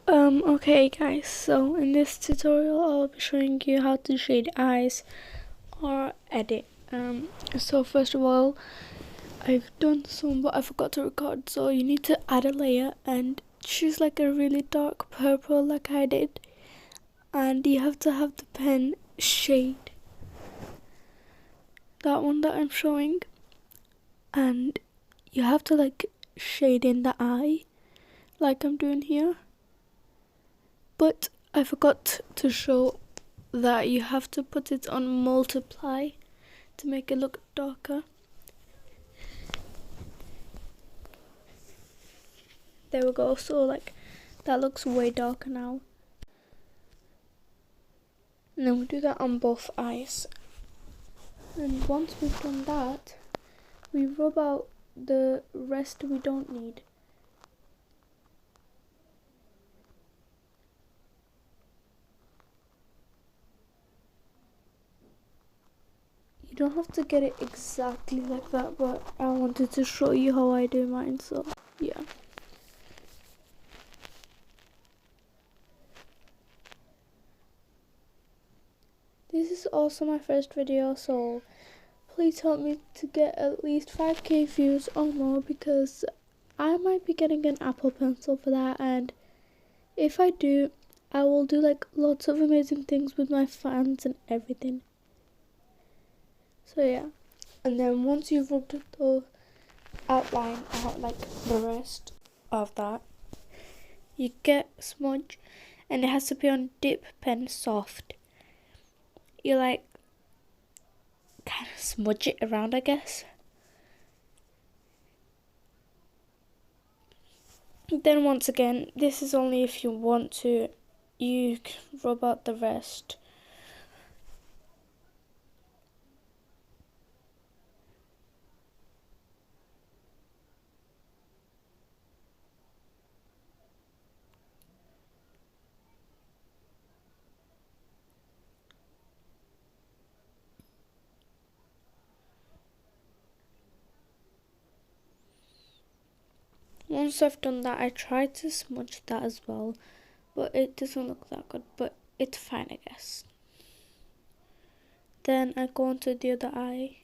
Okay guys, so in this tutorial I'll be showing you how to shade eyes or edit. So first of all, I've done some but I forgot to record, so you need to add a layer and choose like a really dark purple like I did, and you have to have the pen shade that one that I'm showing, and you have to like shade in the eye like I'm doing here. But I forgot to show that you have to put it on multiply to make it look darker. There we go, so like that looks way darker now. And then we do that on both eyes. And once we've done that, we rub out the rest we don't need. You don't have to get it exactly like that, but I wanted to show you how I do mine, so yeah. This is also my first video, so please help me to get at least 5k views or more, because I might be getting an Apple Pencil for that, and if I do, I will do like lots of amazing things with my fans and everything. So yeah, and then once you've rubbed the outline out like the rest of that, you get a smudge, and it has to be on dip pen soft. You like kind of smudge it around, I guess. Then once again, this is only if you want to, you can rub out the rest. Once I've done that, I try to smudge that as well, but it doesn't look that good, but it's fine, I guess. Then I go on to the other eye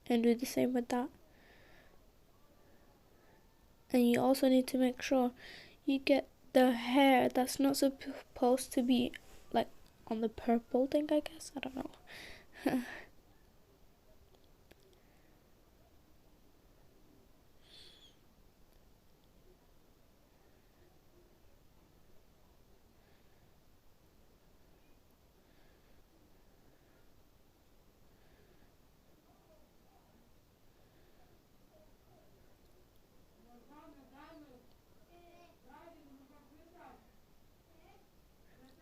and do the same with that. And you also need to make sure you get the hair that's not supposed to be like on the purple thing, I guess. I don't know.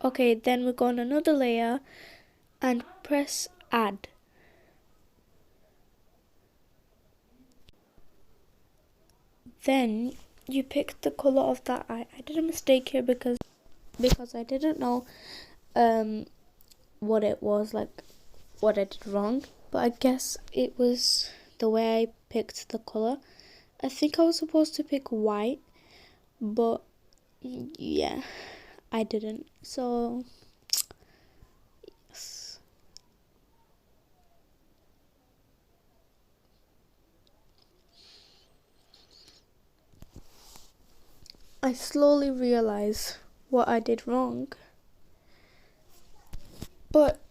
Okay, then we go on another layer and press add. Then you pick the color of that eye. I did a mistake here because I didn't know what it was, like what I did wrong, but I guess it was the way I picked the color. I think I was supposed to pick white, but yeah, I didn't. So yes. I slowly realize what I did wrong, but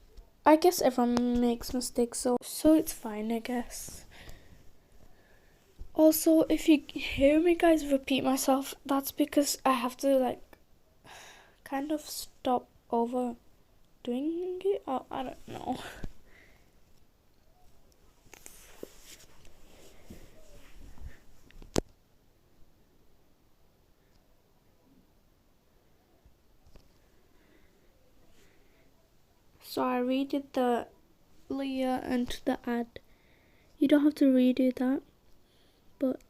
I guess everyone makes mistakes, so it's fine, I guess. Also, if you hear me guys repeat myself, that's because I have to like kind of stop over doing it. Oh, I don't know. So I redid the layer and the add. You don't have to redo that, but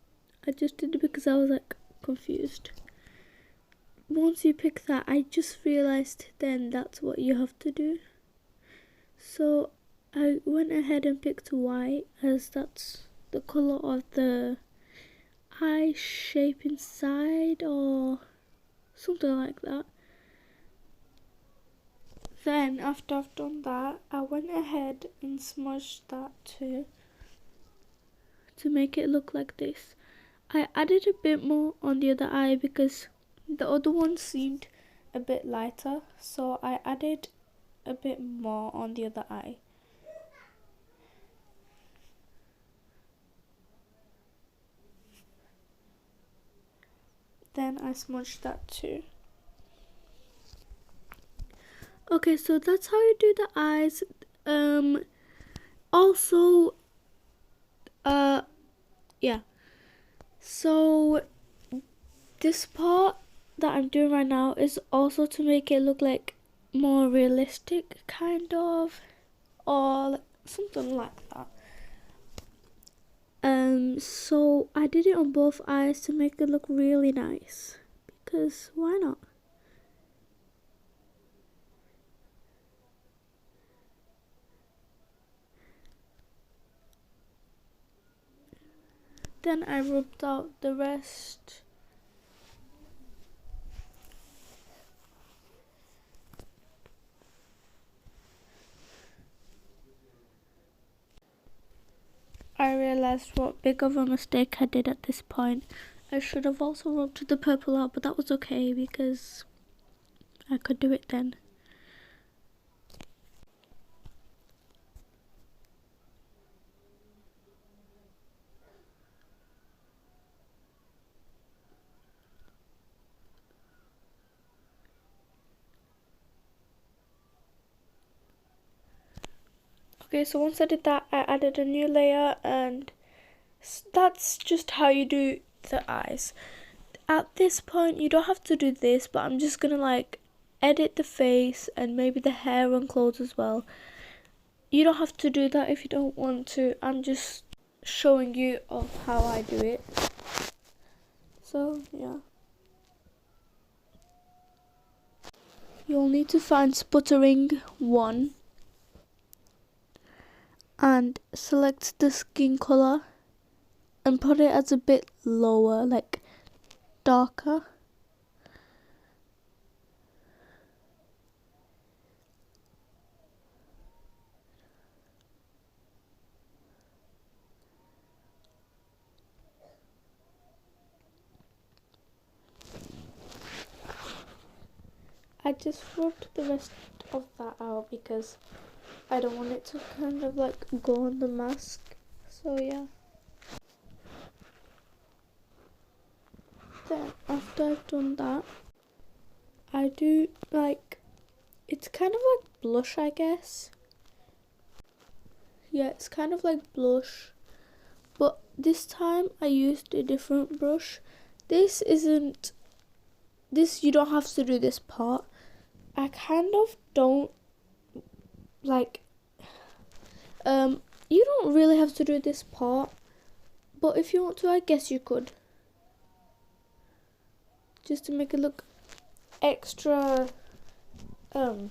I just did it because I was like confused. Once you pick that, I just realized then that's what you have to do. So I went ahead and picked white, as that's the color of the eye shape inside or something like that. Then after I've done that, I went ahead and smudged that too, to make it look like this. I added a bit more on the other eye because the other one seemed a bit lighter, so I added a bit more on the other eye. Then I smudged that too. Okay, so that's how you do the eyes. Also, yeah. So this part that I'm doing right now is also to make it look like more realistic, kind of, or something like that. So I did it on both eyes to make it look really nice, because why not? Then I rubbed out the rest. I realized what big of a mistake I did at this point. I should have also rubbed the purple out, but that was okay because I could do it then. Okay, so once I did that, I added a new layer, and that's just how you do the eyes. At this point, you don't have to do this, but I'm just gonna like edit the face and maybe the hair and clothes as well. You don't have to do that if you don't want to. I'm just showing you of how I do it. So yeah. You'll need to find sputtering 1 and select the skin color and put it as a bit lower, like darker. I just rubbed the rest of that out because I don't want it to kind of like go on the mask. So yeah. Then after I've done that, I do like, it's kind of like blush, I guess. Yeah, it's kind of like blush, but this time I used a different brush. This you don't have to do this part. I kind of don't like, you don't really have to do this part, but if you want to, I guess you could, just to make it look extra, I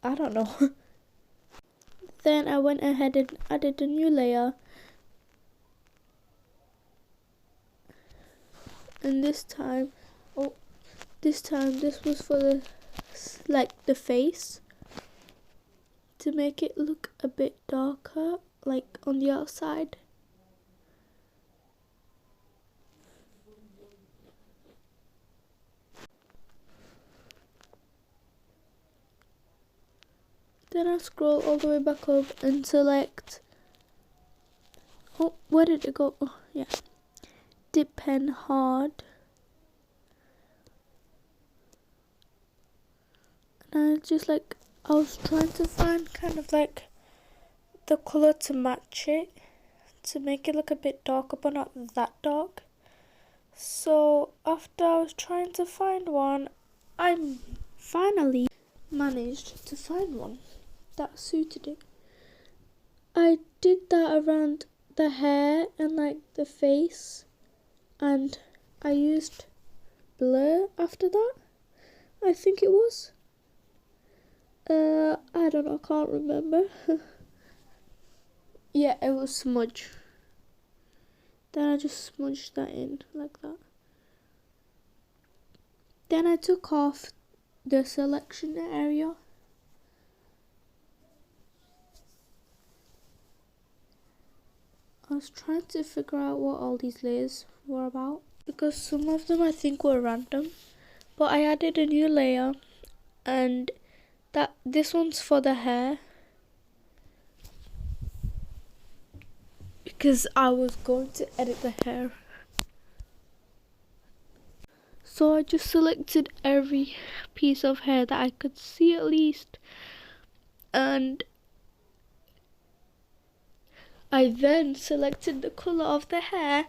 don't know. Then I went ahead and added a new layer, and this time this was for the face, to make it look a bit darker, like on the outside. Then I scroll all the way back up and select, oh, where did it go? Oh yeah, dip pen hard. And I was trying to find kind of like the colour to match it, to make it look a bit darker but not that dark. So after I was trying to find one, I finally managed to find one that suited it. I did that around the hair and like the face, and I used Blur after that, I think it was. I don't know, I can't remember. Yeah, it was smudge. Then I just smudged that in like that. Then I took off the selection area. I was trying to figure out what all these layers were about, because some of them I think were random, but I added a new layer, and this one's for the hair, because I was going to edit the hair. So I just selected every piece of hair that I could see at least, and I then selected the colour of the hair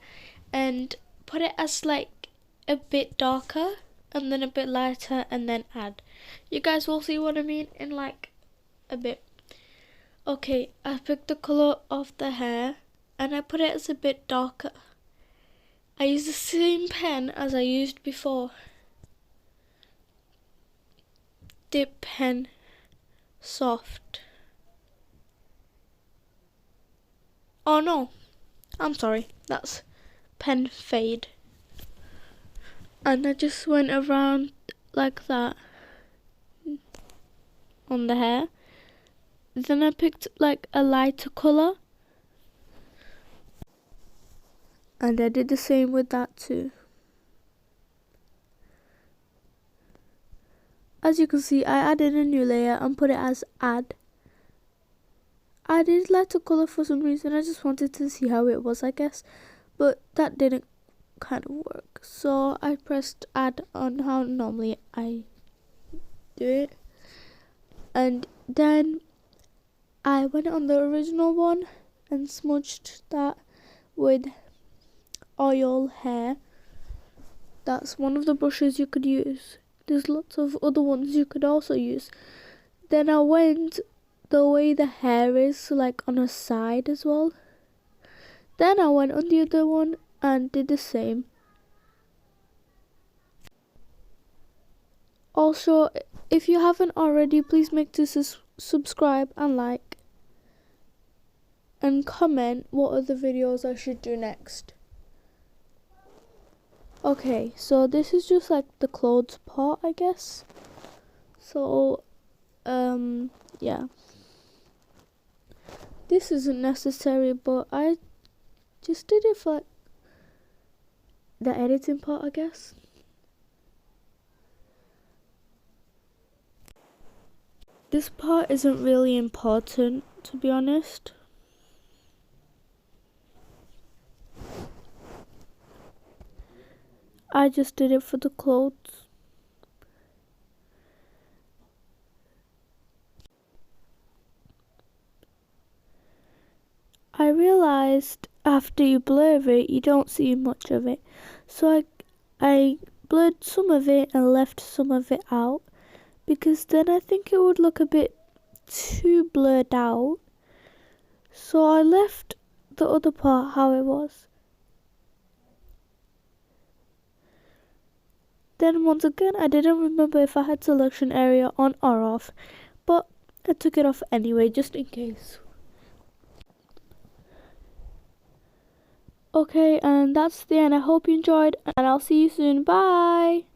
and put it as like a bit darker and then a bit lighter and then add. You guys will see what I mean in like a bit. Okay, I picked the colour of the hair and I put it as a bit darker. I used the same pen as I used before. Dip pen soft. Oh no, I'm sorry, that's pen fade. And I just went around like that on the hair. Then I picked like a lighter colour, and I did the same with that too. As you can see, I added a new layer and put it as add. I did lighter colour for some reason. I just wanted to see how it was, I guess, but that didn't kind of work. So I pressed add on how normally I do it, and then I went on the original one and smudged that with oil hair. That's one of the brushes you could use. There's lots of other ones you could also use. Then I went the way the hair is, so like on a side as well. Then I went on the other one and did the same. Also, if you haven't already, please make sure to subscribe and like and comment what other videos I should do next. Okay, so this is just like the clothes part, I guess. So yeah, this isn't necessary, but I just did it for like the editing part, I guess. This part isn't really important, to be honest. I just did it for the clothes. I realised after you blur it, you don't see much of it. So I blurred some of it and left some of it out, because then I think it would look a bit too blurred out. So I left the other part how it was. Then once again, I didn't remember if I had selection area on or off, but I took it off anyway, just in case. Okay, and that's the end. I hope you enjoyed, and I'll see you soon. Bye!